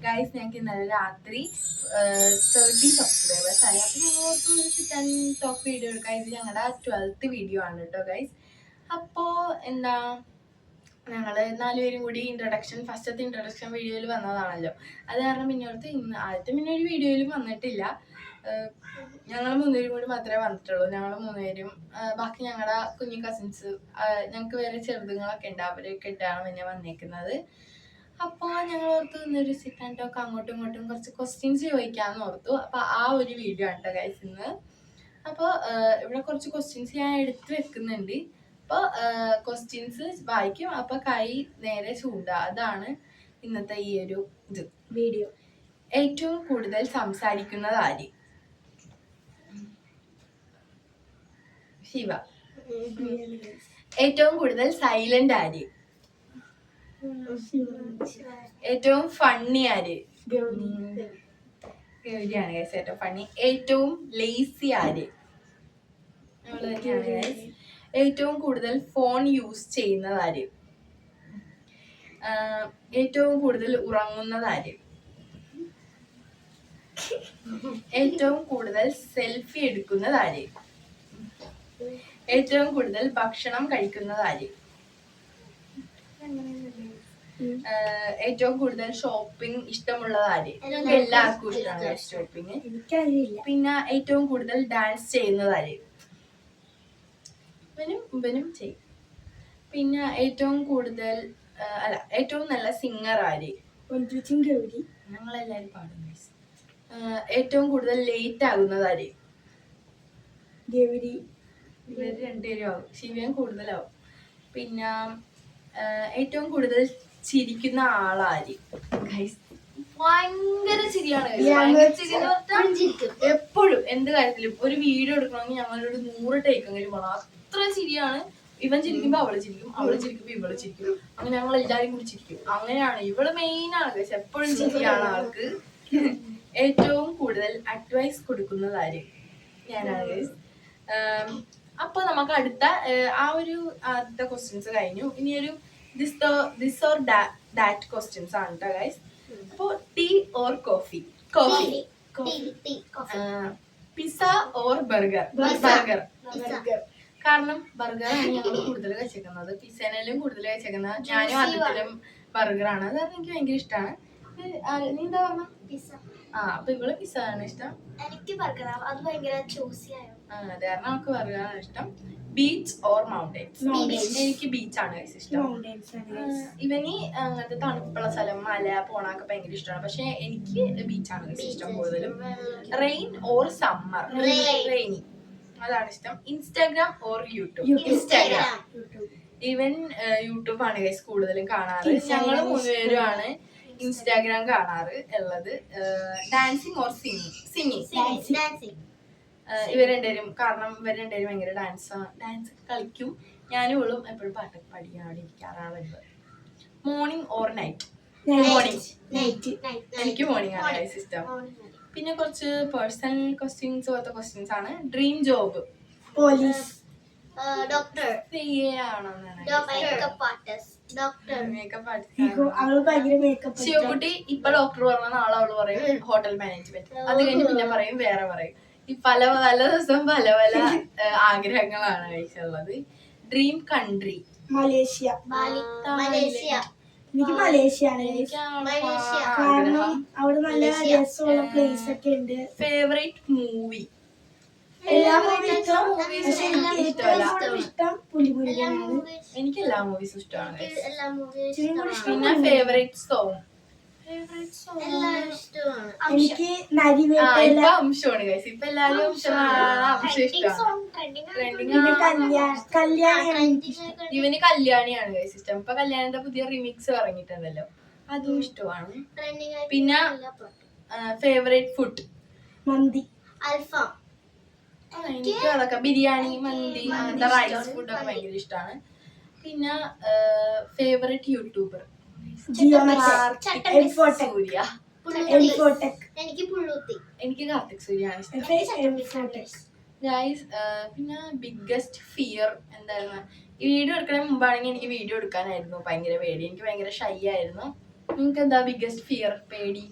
Guys, ഞങ്ങൾക്ക് ഇന്നലെ രാത്രി 30 സബ്സ്ക്രൈബേഴ്സ് ആയി. അപ്പൊ ഞങ്ങൾ ടോപ്പ് വീഡിയോ എടുക്കാം. ഇത് ഞങ്ങളുടെ 12th വീഡിയോ ആണ് കേട്ടോ ഗൈസ്. അപ്പോ എന്താ, ഞങ്ങള് 4 പേരും കൂടി ഫസ്റ്റത്തെ ഇൻട്രൊഡക്ഷൻ വീഡിയോയിൽ വന്നതാണല്ലോ. അത് കാരണം പിന്നോടത്ത് ആദ്യത്തെ പിന്നെ ഒരു വീഡിയോയിലും വന്നിട്ടില്ല. ഞങ്ങൾ 3 പേരും കൂടി മാത്രമേ വന്നിട്ടുള്ളൂ. ഞങ്ങൾ 3 പേരും, ബാക്കി ഞങ്ങളുടെ കുഞ്ഞു കസിൻസ്, ഞങ്ങൾക്ക് വേറെ ചെറുതുങ്ങളൊക്കെ ഉണ്ട്, അവരൊക്കെ ഇട്ടാണ് പിന്നെ വന്നേക്കുന്നത്. അപ്പോൾ ഞങ്ങൾ ഓർത്തു ഇന്നൊരു സിറ്റ് ആൻഡ് ടോക്ക് അങ്ങോട്ടും ഇങ്ങോട്ടും കുറച്ച് ക്വസ്റ്റ്യൻസ് ചോദിക്കാമെന്ന് ഓർത്തു. അപ്പോൾ ആ ഒരു വീഡിയോ ആണ് കേട്ടോ ഗൈസ് ഇന്ന്. അപ്പോൾ ഇവിടെ കുറച്ച് ക്വസ്റ്റ്യൻസ് ഞാൻ എടുത്ത് വെക്കുന്നുണ്ട്. അപ്പോൾ ക്വസ്റ്റ്യൻസ് വായിക്കും. അപ്പോൾ കൈ നേരെ ചൂണ്ടുക. അതാണ് ഇന്നത്തെ ഈ ഒരു വീഡിയോ. ഏറ്റവും കൂടുതൽ സംസാരിക്കുന്നത് ആര്? ശിവ. ഏറ്റവും കൂടുതൽ സൈലന്റ് ആര്? ഏറ്റവും ഫണ്ണി ആര്? ഗൗരിയാണ് ഗൈസ് ഏറ്റവും ഫണ്ണി. ഏറ്റവും ലേസി ആര്? നമ്മള് തന്നെയാണ് ഗൈസ്. ഏറ്റവും കൂടുതൽ ഫോൺ യൂസ് ചെയ്യുന്നത് ആര്? ഏറ്റവും കൂടുതൽ ഉറങ്ങുന്നത് ആര്? ഏറ്റവും കൂടുതൽ സെൽഫി എടുക്കുന്നത് ആര്? ഏറ്റവും കൂടുതൽ ഭക്ഷണം കഴിക്കുന്നത് ആര്? ഏറ്റവും കൂടുതൽ ഷോപ്പിംഗ് ഇഷ്ടമുള്ളത് ആര്? എല്ലാവർക്കും ഇഷ്ടമാണ് ഷോപ്പിംഗ്. പിന്നെ ഏറ്റവും കൂടുതൽ ഡാൻസ് ചെയ്യുന്നത് ആര്? ഇവനും ചെയ്യും. പിന്നെ ഏറ്റവും കൂടുതൽ ഏറ്റവും നല്ല സിംഗർ ആര്? ഞങ്ങളെല്ലാരും പാടും. ഏറ്റവും കൂടുതൽ ലേറ്റ് ആകുന്നത് ആര്? ഇവര് 2 പേരും ആവും. ശിവയും കൂടുതലാവും. പിന്നെ ഏറ്റവും കൂടുതൽ ചിരിക്കുന്ന ആളാര്? ഭയങ്കര ചിരിയാണ്. എപ്പോഴും എന്ത് കാര്യത്തിലും ഒരു വീഡിയോ എടുക്കണമെങ്കിൽ ഞങ്ങളൊരു 100 ടേക്കെങ്കിലും വേണം. അത്ര ചിരിയാണ്. ഇവൻ ചിരിക്കുമ്പോ അവള് ചിരിക്കും, അവള് ചിരിക്കുമ്പോ ഇവള് ചിരിക്കും. അങ്ങനെ ഞങ്ങൾ എല്ലാരും കൂടി ചിരിക്കും. അങ്ങനെയാണ്. ഇവള് മെയിൻ ആണ് ഗൈസ്. എപ്പോഴും ചിരിയാണ് ആൾക്ക്. ഏറ്റവും കൂടുതൽ അഡ്വൈസ് കൊടുക്കുന്നത് ആര്? ഞാനാണ് ഗൈസ്. അപ്പൊ നമുക്ക് അടുത്ത ആദ്യത്തെ ക്വസ്റ്റ്യൻസ് കഴിഞ്ഞു. ഇനിയൊരു ദിസ് ഓർ ദാറ്റ് ക്വസ്റ്റ്യൻസ് ആണ് കേട്ടോ ഗൈസ്. അപ്പൊ tea or coffee? Coffee. Pizza or burger? Burger. കാരണം ബർഗറാണ് ഞങ്ങൾ കൂടുതൽ കഴിച്ചേക്കുന്നത്. പിസ്സേനെല്ലാം കൂടുതൽ കഴിച്ചേക്കുന്നത് ഞാനും ആദ്യത്തിലും ബർഗറാണ്. അത് കാരണം എനിക്ക് ഭയങ്കര ഇഷ്ടമാണ്. നീ എന്താ പറഞ്ഞ? പിസ്സ. അപ്പൊ ഇവള് പിസ്സ ആണ് ഇഷ്ടം. എനിക്ക് ബർഗർ. അത് ഭയങ്കര ചോസിയായോ. അത് കാരണം നമുക്ക് ബർഗറാണ് ഇഷ്ടം. Beach or mountains? എനിക്ക് ബീച്ചാണ് ഇഷ്ടം. ഇവന് അങ്ങനത്തെ തണുപ്പുള്ള സ്ഥലം, മല പോണൊക്കെ ഭയങ്കര ഇഷ്ടമാണ്. പക്ഷെ എനിക്ക് ബീച്ചാണ് ഇഷ്ടം കൂടുതലും. Rain or summer? റെയിനി. അതാണ് ഇഷ്ടം. Instagram or YouTube? ഇൻസ്റ്റാഗ്രാം. ഇവൻ യൂട്യൂബ് ആണ് ഗൈസ് കൂടുതലും കാണാറ്. ഞങ്ങൾ 3 പേരുമാണ് ഇൻസ്റ്റാഗ്രാം കാണാറ് ഉള്ളത്. Dancing or singing? ഇവർ 2 പേരും. കാരണം ഇവർ 2 പേരും ഭയങ്കര ഡാൻസ് കളിക്കും. ഞാനും ഇവളും എപ്പോഴും പാട്ടൊക്കെ പഠിക്കാൻ അവിടെ ഇരിക്കാറാണ്. Morning or night? മോർണിംഗ്. എനിക്ക് മോർണിംഗ് ആണ് ഗൈസ് ഇഷ്ടം. പിന്നെ കുറച്ച് പേഴ്സണൽ ക്വസ്റ്റ്യൻസ് പോലത്തെ ക്വസ്റ്റ്യൻസ് ആണ്. Dream job? Police, doctor. Sivakutty ഇപ്പൊ ഡോക്ടർ പറഞ്ഞ നാളെ അവള് പറയും ഹോട്ടൽ മാനേജ്മെന്റ്. അത് കഴിഞ്ഞ് പിന്നെ പറയും വേറെ പറയും. ഈ പല ദിവസം പല ആഗ്രഹങ്ങളാണ് കഴിച്ചുള്ളത്. Dream country? മലേഷ്യ. എനിക്ക് മലേഷ്യയാണ്. കാരണം അവിടെ നല്ല രസമുള്ള പ്ലേസ് ഒക്കെ ഉണ്ട്. Favourite movie? എല്ലാ മൂവീസും ഇഷ്ടം പുലിമുരുകനാണ്. എനിക്ക് എല്ലാ മൂവീസും ഇഷ്ടമാണ്. പിന്നെ ഫേവറേറ്റ് സോങ്? ഫേവറേറ്റ് സോങ് എനിക്ക് നരിവേട്ടയില ഇപ്പൊ അംശമാണ് ഗൈസ്. ഇപ്പൊ എല്ലാരും അംശം ഇഷ്ടമാണ്. കല്യാണം ഇവന് കല്യാണിയാണ് ഗൈസ് ഇഷ്ടം. ഇപ്പൊ കല്യാണിന്റെ പുതിയ റിമിക്സ് ഇറങ്ങിയിട്ടുണ്ടല്ലോ, അതും ഇഷ്ടമാണ്. പിന്നെ ഫേവറേറ്റ് ഫുഡ് മന്തി, അൽഫാം. എനിക്ക് അതൊക്കെ ബിരിയാണി, മന്തി, അങ്ങനത്തെ റൈസ് ഫുഡൊക്കെ ഭയങ്കര ഇഷ്ടമാണ്. പിന്നെ ഫേവറേറ്റ് യൂട്യൂബർ സൂര്യ. എനിക്ക് പുള്ളൂത്തി. എനിക്ക് കാർത്തിക് സൂര്യാണ് ഇഷ്ടം ഗൈസ്. പിന്നെ ബിഗ്ഗസ്റ്റ് ഫിയർ എന്തായിരുന്നു? ഈ വീഡിയോ എടുക്കണ മുമ്പാണെങ്കിൽ എനിക്ക് വീഡിയോ എടുക്കാനായിരുന്നു ഭയങ്കര പേടി. എനിക്ക് ഭയങ്കര ഷൈ ആയിരുന്നു. നിങ്ങൾക്ക് എന്താ ബിഗ്ഗസ്റ്റ് ഫിയർ, പേടി?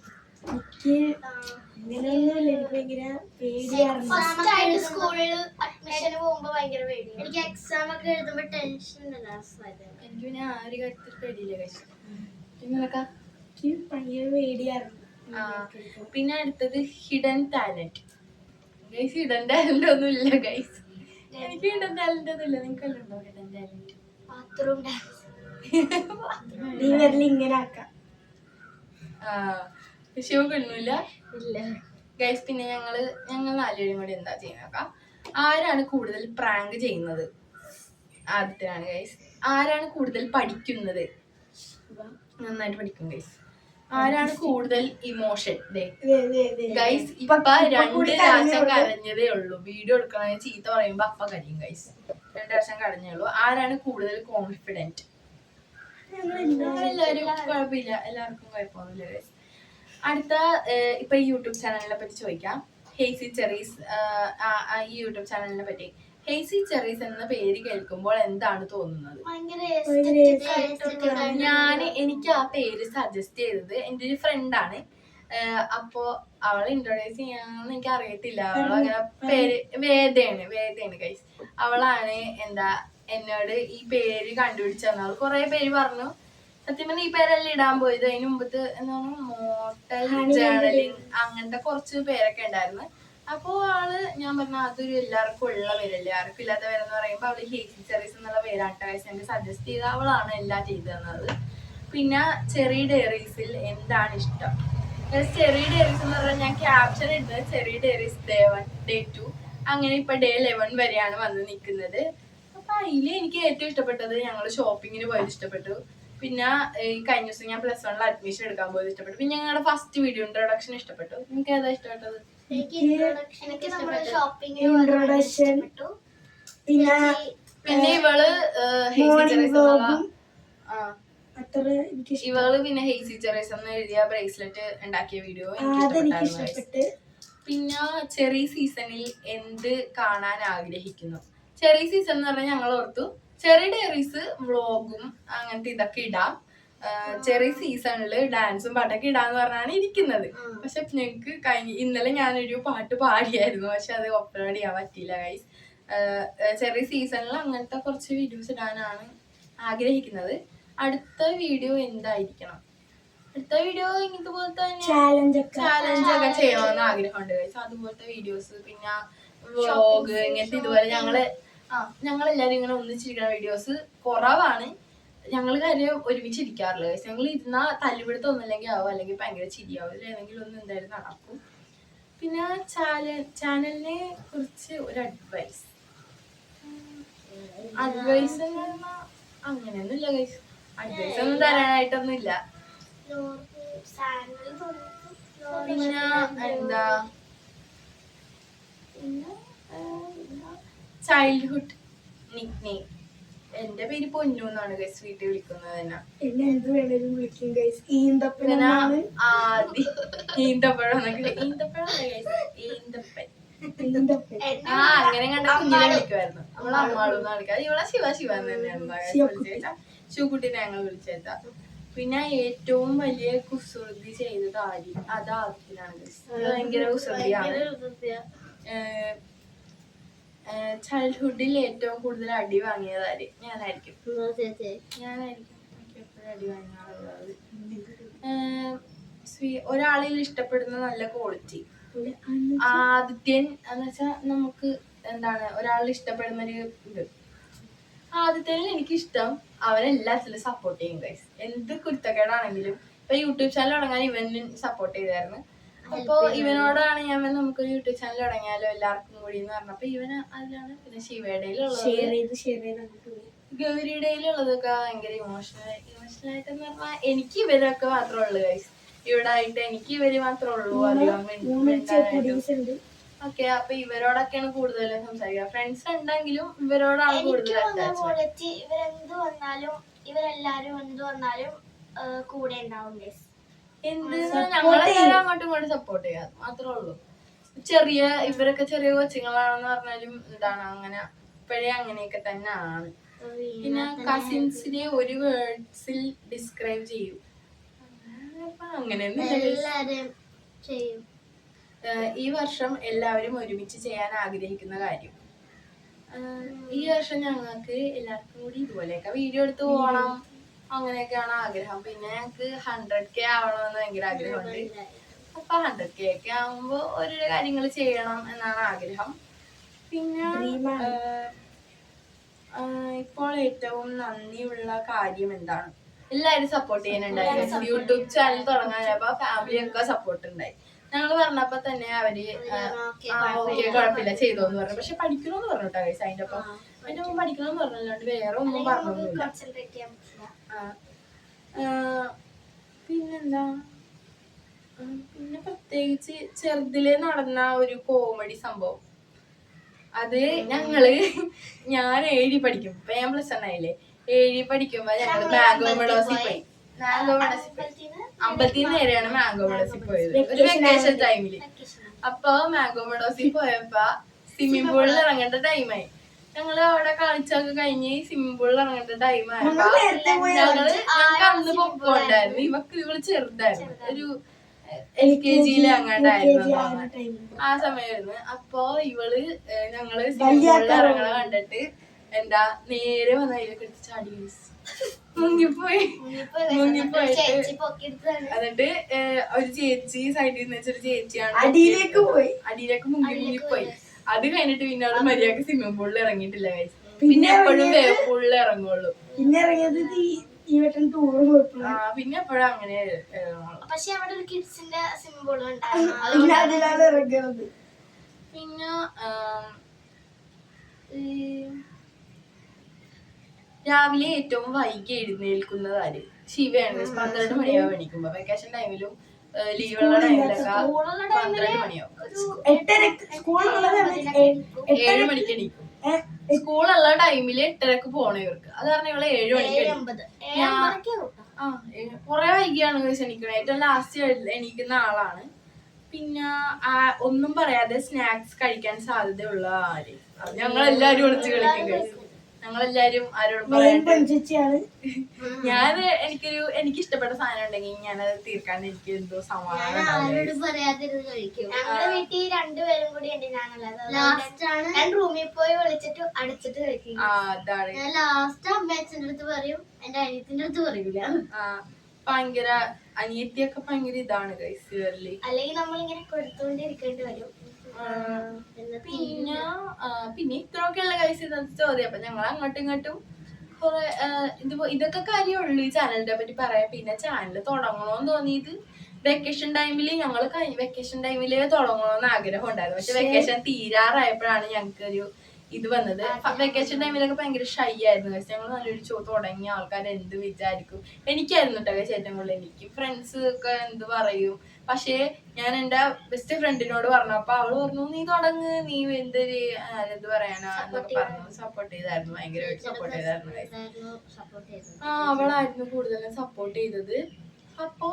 സ്കൂളിൽ അഡ്മിഷന് പോകുമ്പോ ഭയങ്കര പേടി. എനിക്ക് എക്സാം ഒക്കെ എഴുതുമ്പോ ടെൻഷൻ. എനിക്ക് പിന്നെ ആ ഒരു കാര്യത്തിൽ പേടിയില്ല ഗൈസ്. നിങ്ങളൊക്കെ? ഭയങ്കര പേടിയായിരുന്നു. പിന്നെ അടുത്തത് hidden talent. Guys hidden talent ഒന്നും ഇല്ല ഗൈസ്. എനിക്ക് ഹിഡൻ ടാലന്റ് ഒന്നും ഇല്ല. നിങ്ങൾക്ക് എല്ലാം ഉണ്ടോ ഹിഡൻ ടാലന്റ്? Bathroom dance. നീ വരല് ഇങ്ങനെ ആക്കാം. ശിവക്കൊന്നുമില്ല ഇല്ല ഗൈസ്. പിന്നെ ഞങ്ങൾ 4 പേരും കൂടി എന്താ ചെയ്യുന്നേക്കാം, ആരാണ് കൂടുതൽ പ്രാങ്ക് ചെയ്യുന്നത്? ആദ്യത്തിനാണ് ഗൈസ്. ആരാണ് കൂടുതൽ പഠിക്കുന്നത്? നന്നായിട്ട് പഠിക്കും ഗൈസ്. ആരാണ് കൂടുതൽ ഇമോഷൻ? ഗൈസ് ഇപ്പൊ 2 പ്രാവശ്യം കരഞ്ഞതേ ഉള്ളൂ. വീഡിയോ എടുക്കണ ചീത്ത പറയുമ്പോ അപ്പ കരയും ഗൈസ്. 2 പ്രാവശ്യം കരഞ്ഞേ ഉള്ളൂ. ആരാണ് കൂടുതൽ കോൺഫിഡന്റ്? എല്ലാവരും കുഴപ്പമില്ല, എല്ലാവർക്കും കുഴപ്പമൊന്നുമില്ല ഗൈസ്. അടുത്ത ഇപ്പൊ ഈ യൂട്യൂബ് ചാനലിനെ പറ്റി ചോദിക്കാം. Hazy cherries. ഈ യൂട്യൂബ് ചാനലിനെ പറ്റി ഹേസി ചെറീസ് എന്ന പേര് കേൾക്കുമ്പോൾ എന്താണ് തോന്നുന്നത്? എനിക്ക് ആ പേര് സജസ്റ്റ് ചെയ്തത് എൻ്റെ ഒരു ഫ്രണ്ടാണ്. അപ്പോ അവളെ ഇൻട്രൊഡ്യൂസ് ചെയ്യാന്ന് എനിക്ക് അറിയത്തില്ല. അവളങ്ങനെ പേര് വേദയാണ് ഗൈസ്. അവളാണ് എന്നോട് ഈ പേര് കണ്ടുപിടിച്ചു തന്നത്. അവൾ കുറെ പേര് പറഞ്ഞു. സത്യം പറഞ്ഞാൽ ഈ പേരെല്ലാം ഇടാൻ പോയത് അതിന് മുമ്പത്ത് എന്താണ് മോട്ടൽ ജേർണലിംഗ് അങ്ങനത്തെ കുറച്ച് പേരൊക്കെ ഉണ്ടായിരുന്നു. അപ്പോ ഞാൻ പറഞ്ഞ അതൊരു എല്ലാവർക്കും ഉള്ള പേരല്ലേ, ആർക്കും ഇല്ലാത്ത പേരെന്ന് പറയുമ്പോൾ അവള് ഹേസി ചെറീസ് എന്നുള്ള പേരാണ് ഗൈസ് എനിക്ക് സജസ്റ്റ് ചെയ്ത്. അവളാണ് എല്ലാം ചെയ്തു തന്നത്. പിന്നെ ചെറി ഡയറീസിൽ എന്താണ് ഇഷ്ടം? ചെറി ഡയറീസ് എന്ന് പറഞ്ഞാൽ ഞാൻ ക്യാപ്ഷൻ ഇടുന്നത് ചെറി ഡയറീസ് Day 1 Day 2 അങ്ങനെ ഇപ്പൊ Day 11 വരെയാണ് വന്ന് നിൽക്കുന്നത്. അപ്പൊ അതില് എനിക്ക് ഏറ്റവും ഇഷ്ടപ്പെട്ടത് ഞങ്ങൾ ഷോപ്പിങ്ങിന് പോയത് ഇഷ്ടപ്പെട്ടു. പിന്നെ ഈ കഴിഞ്ഞ ദിവസം ഞാൻ +1 അഡ്മിഷൻ എടുക്കാൻ പോയത് ഇഷ്ടപ്പെട്ടു. പിന്നെ ഞങ്ങളുടെ ഫസ്റ്റ് വീഡിയോ ഇൻട്രൊഡക്ഷൻ ഇഷ്ടപ്പെട്ടു. നിങ്ങൾക്ക് ഏതാ ഇഷ്ടപ്പെട്ടത്? ഇൻട്രൊഡക്ഷൻ. പിന്നെ ഇവള് പിന്നെ ഹേസി ചെറീസ് എന്ന് എഴുതിയ ബ്രേസ്ലെറ്റ് ഉണ്ടാക്കിയ വീഡിയോ എനിക്ക് ഇഷ്ടപ്പെട്ടു. പിന്നെ ചെറി സീസണിൽ എന്ത് കാണാൻ ആഗ്രഹിക്കുന്നു? ചെറി സീസൺ എന്ന് പറഞ്ഞാൽ ഞങ്ങൾ ഓർത്തു ചെറി ഡയറീസ് വ്ളോഗും അങ്ങനത്തെ ഇതൊക്കെ ഇടാം, ചെറി സീസണില് ഡാൻസും പാട്ടൊക്കെ ഇടാന്ന് പറഞ്ഞാണ് ഇരിക്കുന്നത്. പക്ഷെ ഞങ്ങക്ക് ഇന്നലെ ഞാനൊരു പാട്ട് പാടിയായിരുന്നു, പക്ഷെ അത് അപ്ലോഡ് ചെയ്യാൻ പറ്റിയില്ല ഗൈസ്. ചെറി സീസണിൽ അങ്ങനത്തെ കുറച്ച് വീഡിയോസ് ഇടാനാണ് ആഗ്രഹിക്കുന്നത്. അടുത്ത വീഡിയോ എന്തായിരിക്കണം? അടുത്ത വീഡിയോ ഇതുപോലത്തെ തന്നെ ചാലഞ്ച് ഒക്കെ ചെയ്യണമെന്ന് ആഗ്രഹമുണ്ട് ഗൈസ്. അതുപോലത്തെ വീഡിയോസ് പിന്നെ വ്ളോഗ് ഇങ്ങനത്തെ ഇതുപോലെ ഞങ്ങളെല്ലാരും ഇങ്ങനെ ഒന്നിച്ചിരിക്കുന്ന വീഡിയോസ് കുറവാണ്. ഞങ്ങൾ കാര്യം ഒരുമിച്ചിരിക്കാറില്ല ഗൈസ്. ഞങ്ങൾ ഇരുന്ന തല്ലുപിടുത്തം ഒന്നുമില്ലെങ്കിൽ ആവും, അല്ലെങ്കിൽ ഭയങ്കര ചിരിയാവും. ഏതെങ്കിലും ഒന്നും എന്തായാലും നടക്കും. പിന്നെ ചാനലിനെ കുറിച്ച് ഒരു അഡ്വൈസ് അങ്ങനെയൊന്നും ഇല്ല ഗൈസ്. അഡ്വൈസ് ഒന്നും തരാനായിട്ടൊന്നും ഇല്ല. പിന്നെ ചൈൽഡ്ഹുഡ് നിക്നെയിം. എന്റെ പേര് പൊന്നു എന്നാണ് ഗൈസ് വീട്ടിൽ വിളിക്കുന്നത് തന്നെ. അങ്ങനെ കണ്ട കുഞ്ഞിനെ വിളിക്കുമായിരുന്നു. നമ്മളെ അമ്മാളൊന്നും വിളിക്കാതെ ഇവളെ ശിവ എന്ന് തന്നെയാണ് ശിവക്കുട്ടിനെ ഞങ്ങൾ വിളിച്ചേട്ടാ. പിന്നെ ഏറ്റവും വലിയ കുസൃതി ചെയ്തത് അത് ആദ്യത്തിനാണ് ഗൈസ്. ഭയങ്കര കുസൃതിയാണ്. ചൈൽഡ്ഹുഡിൽ ഏറ്റവും കൂടുതൽ അടി വാങ്ങിയത് ആര്? ഞാനായിരിക്കും എനിക്ക് എപ്പോഴും അടി വാങ്ങാറുള്ളത്. ഒരാളിൽ ഇഷ്ടപ്പെടുന്ന നല്ല ക്വാളിറ്റി. ആദിത്യൻ എന്ന് വെച്ചാൽ നമുക്ക് ഒരാളിൽ ഇഷ്ടപ്പെടുന്ന ഒരു ഇത്. ആദിത്യനിൽ എനിക്കിഷ്ടം അവരെല്ലാത്തിലും സപ്പോർട്ട് ചെയ്യും ഗൈസ്. എന്ത് കുരുത്തക്കേടാണെങ്കിലും ഇപ്പൊ അപ്പൊ യൂട്യൂബ് ചാനൽ തുടങ്ങാൻ ഇവന് സപ്പോർട്ട് ചെയ്തായിരുന്നു. അപ്പൊ ഇവനോടാണ് ഞാൻ നമുക്കൊരു യൂട്യൂബ് ചാനൽ തുടങ്ങിയാലോ എല്ലാവർക്കും കൂടി എന്ന് പറഞ്ഞപ്പോ ഇവന് അതിലാണ്. പിന്നെ ശിവയുടെയിലുള്ളത് ഗൗരിയുടെയിലുള്ളതൊക്കെ ഭയങ്കര ഇമോഷണലായിട്ടെന്ന് പറഞ്ഞാൽ എനിക്ക് ഇവരൊക്കെ മാത്രമേ ഉള്ളൂ ഗൈസ്. ഇവിടെ ആയിട്ട് എനിക്ക് ഇവര് മാത്രമേ ഉള്ളൂ അധികം. ഓക്കെ, അപ്പൊ ഇവരോടൊക്കെയാണ് കൂടുതലും സംസാരിക്കുക. ഫ്രണ്ട്സ് ഉണ്ടെങ്കിലും ഇവരോടാണ് കൂടുതൽ ക്വാളിറ്റി. ഇവരെന്ത് വന്നാലും ഇവരെല്ലാരും എന്ത് വന്നാലും കൂടെ ഉണ്ടാവും. ഞങ്ങളെല്ലാരും അങ്ങോട്ടും ഇങ്ങോട്ടും സപ്പോർട്ട് ചെയ്യാം, മാത്രമേ ഉള്ളൂ. ഇവരൊക്കെ ചെറിയ കൊച്ചുങ്ങളാണെന്ന് പറഞ്ഞാലും എന്താണ് അങ്ങനെ ഇപ്പോഴേ അങ്ങനെയൊക്കെ തന്നെ ആണ്. പിന്നെ കസിൻസിനെ ഒരു വേർഡ്സിൽ ഡിസ്ക്രൈബ് ചെയ്യും അങ്ങനെയൊന്നും ഈ വർഷം എല്ലാവരും ഒരുമിച്ച് ചെയ്യാൻ ആഗ്രഹിക്കുന്ന കാര്യം. ഈ വർഷം ഞങ്ങൾക്ക് എല്ലാവർക്കും കൂടി ഇതുപോലെയൊക്കെ വീഡിയോ എടുത്ത് പോകണം, അങ്ങനെയൊക്കെയാണ് ആഗ്രഹം. പിന്നെ ഞങ്ങക്ക് 100K ആവണമെന്ന് ഭയങ്കര ആഗ്രഹമുണ്ട്. അപ്പൊ 100K ഒക്കെ ആവുമ്പോ ഓരോരോ കാര്യങ്ങൾ ചെയ്യണം എന്നാണ് ആഗ്രഹം. പിന്നെ ഇപ്പോൾ ഏറ്റവും നന്ദിയുള്ള കാര്യം എന്താണ്? എല്ലാരും സപ്പോർട്ട് ചെയ്യാനുണ്ടായിരുന്നു. യൂട്യൂബ് ചാനൽ തുടങ്ങാനപ്പോ ഫാമിലി ഒക്കെ സപ്പോർട്ട് ഉണ്ടായി. ഞങ്ങള് പറഞ്ഞപ്പോ തന്നെ അവര് ഓക്കെ കുഴപ്പമില്ല ചെയ്തോന്ന് പറഞ്ഞു. പക്ഷെ പഠിക്കണമെന്ന് പറഞ്ഞിട്ടാ ഗൈസ്. അതിന്റെ ഒപ്പം പഠിക്കണമെന്ന് പറഞ്ഞല്ലാണ്ട് വേറെ ഒന്നും പറഞ്ഞൊന്നുമില്ല. പിന്നെന്താ, പിന്നെ പ്രത്യേകിച്ച് ചെറുതിലെ നടന്ന ഒരു കോമഡി സംഭവം. അത് ഞാൻ 7 പഠിക്കും. ഇപ്പൊ ഞാൻ +1 ആയില്ലേ. 7 പഠിക്കുമ്പോ ഞങ്ങള് മാംഗോ മെഡോസിൽ പോയി. അമ്പലത്തിൽ നേരെയാണ് മാംഗോ മെഡോസിൽ പോയത് ഒരു വെക്കേഷൻ ടൈമില്. അപ്പൊ മാംഗോ മെഡോസിൽ പോയപ്പോ സ്വിമ്മിംഗ് പൂളിൽ ഇറങ്ങേണ്ട ടൈമായി. ഞങ്ങള് അവിടെ കളിച്ചൊക്കെ കഴിഞ്ഞ് സ്വിമ്മിംഗ് പൂളിൽ ഇറങ്ങേണ്ട ടൈമായപ്പോ ഞങ്ങൾക്ക് അന്ന് പൊക്കോണ്ടായിരുന്നു. ഇവള് ചെറുതായിരുന്നു, ഒരു LKG അങ്ങാണ്ടായിരുന്നു ആ സമയമായിരുന്നു. അപ്പൊ ഞങ്ങള് സ്വിമ്മിംഗ് പൂളിൽ ഇറങ്ങണ കണ്ടിട്ട് നേരെ വന്ന അതിലൊക്കെ എടുത്ത് ചാടി മുങ്ങിപ്പോയി. എന്നിട്ട് ഒരു ചേച്ചി സൈഡിൽ നിന്ന് വെച്ചൊരു ചേച്ചിയാണ് അടിയിലേക്ക് മുങ്ങിപ്പോയി. അത് കഴിഞ്ഞിട്ട് പിന്നെ അവിടെ മര്യാദക്ക് സ്വിമ്മിംഗ് പൂളിൽ ഇറങ്ങിയിട്ടില്ല. പിന്നെ എപ്പോഴും പൂളിൽ ഇറങ്ങുള്ളൂ. പിന്നെ ഇറങ്ങിയത് പിന്നെ എപ്പോഴും അങ്ങനെ. പക്ഷെ അവിടെ ഒരു കിഡ്സിന്റെ സിമ്പിൾ പിന്നെ രാവിലെ ഏറ്റവും വൈകി എഴുന്നേൽക്കുന്നത് ആര്? ശിവയാണ്. 12 മണിയാവും എണീക്കുമ്പോ. വെക്കേഷൻ ടൈമിലും ലീവുള്ള ടൈമിലൊക്കെ 12 മണിയാവും. 7 മണിക്ക് എണീക്കും. സ്കൂളുള്ള ടൈമില് 8:30 പോണ ഇവർക്ക്. അത് കാരണം ഇവള് 7 മണിക്ക് കൊറേ വൈകിയാണ് എണീക്കണേ. ഏറ്റവും ലാസ്റ്റ് എണീക്കുന്ന ആളാണ്. പിന്നെ ഒന്നും പറയാതെ സ്നാക്സ് കഴിക്കാൻ സാധ്യതയുള്ള ആര്? ഞങ്ങളെല്ലാരും ഒളിച്ച് കളിക്കും. ഞങ്ങളെല്ലാരും ആരോടും പറയാണ്ട് എനിക്ക് ഇഷ്ടപ്പെട്ട സാധനം ഉണ്ടെങ്കിൽ ഞാനത് തീർക്കാൻ എനിക്ക് എന്തോ സമാധാനം. ഞങ്ങളുടെ വീട്ടിൽ 2 പേരും കൂടി ഉണ്ട്. ഞാൻ റൂമിൽ പോയി വിളിച്ചിട്ട് അടച്ചിട്ട് കഴിക്കും. ഞാൻ ലാസ്റ്റ് അമ്മയച്ഛൻ്റെ അടുത്ത് പറയും, എന്റെ അനിയത്തിന്റെ അടുത്ത് പറയൂല. ഭയങ്കര അനിയത്തിയൊക്കെ ഭയങ്കര ഇതാണ് ഗൈസ്. അല്ലെങ്കിൽ നമ്മളിങ്ങനെ കൊടുത്തോണ്ടിരിക്കേണ്ടി വരും. പിന്നെ ഇത്രയൊക്കെയുള്ള ഗൈസ് ഇന്നത്തെ ചോദ്യം. അപ്പൊ ഞങ്ങൾ അങ്ങോട്ടും ഇങ്ങോട്ടും കുറെ ഇതൊക്കെ കാര്യമുള്ളൂ ഈ ചാനലിനെ പറ്റി പറയാം. പിന്നെ ചാനൽ തുടങ്ങണോന്ന് തോന്നിയത് വെക്കേഷൻ ടൈമില് വെക്കേഷൻ ടൈമില് തുടങ്ങണമെന്ന് ആഗ്രഹം ഉണ്ടായിരുന്നു. പക്ഷെ വെക്കേഷൻ തീരാറായപ്പോഴാണ് ഞങ്ങൾക്കൊരു ഇത് വന്നത്. വെക്കേഷൻ ടൈമിലൊക്കെ ഭയങ്കര ഷൈ ആയിരുന്നു. ഞങ്ങൾ നല്ലൊരു തുടങ്ങിയ ആൾക്കാർ എന്ത് വിചാരിക്കും. എനിക്കായിരുന്നു കേട്ടോ ഏറ്റവും കൂടുതൽ. എനിക്ക് ഫ്രണ്ട്സ് ഒക്കെ എന്ത് പറയും. പക്ഷേ ഞാൻ എന്റെ ബെസ്റ്റ് ഫ്രണ്ടിനോട് പറഞ്ഞപ്പോ അവള് പറഞ്ഞു, നീ തുടങ്ങ്, നീ എന്ത് പറയാനാ എന്നൊക്കെ പറഞ്ഞു. സപ്പോർട്ട് ചെയ്തായിരുന്നു, ഭയങ്കരമായിട്ട് സപ്പോർട്ട് ചെയ്തായിരുന്നു. അവളായിരുന്നു കൂടുതലും സപ്പോർട്ട് ചെയ്തത്. അപ്പോ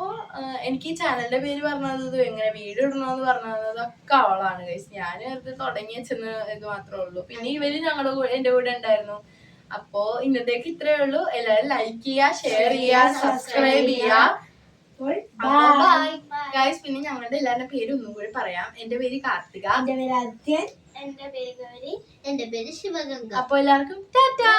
എനിക്ക് ഈ ചാനലിന്റെ പേര് പറഞ്ഞത്, എങ്ങനെ വീഡിയോ ഇടണോന്ന് പറഞ്ഞത് ഒക്കെ അവളാണ് ഗൈസ്. ഞാൻ അത് തുടങ്ങി വെച്ചെന്ന് ഇത് മാത്രമേ ഉള്ളൂ. പിന്നെ ഇവര് എന്റെ കൂടെ ഉണ്ടായിരുന്നു. അപ്പോ ഇന്നത്തേക്ക് ഇത്രയേ ഉള്ളൂ. എല്ലാവരും ലൈക്ക് ചെയ്യുക, ഷെയർ ചെയ്യുക, സബ്സ്ക്രൈബ് ചെയ്യുക. ഗൈസ്, പിന്നെ ഞങ്ങളുടെ എല്ലാവരുടെ പേര് ഒന്നും കൂടി പറയാം. എന്റെ പേര് കാർത്തിക, എന്റെ പേര് ആദിത്യൻ, എന്റെ പേര് ഗൗരി, എന്റെ പേര് ശിവഗംഗ. അപ്പൊ എല്ലാവർക്കും ടാറ്റാ.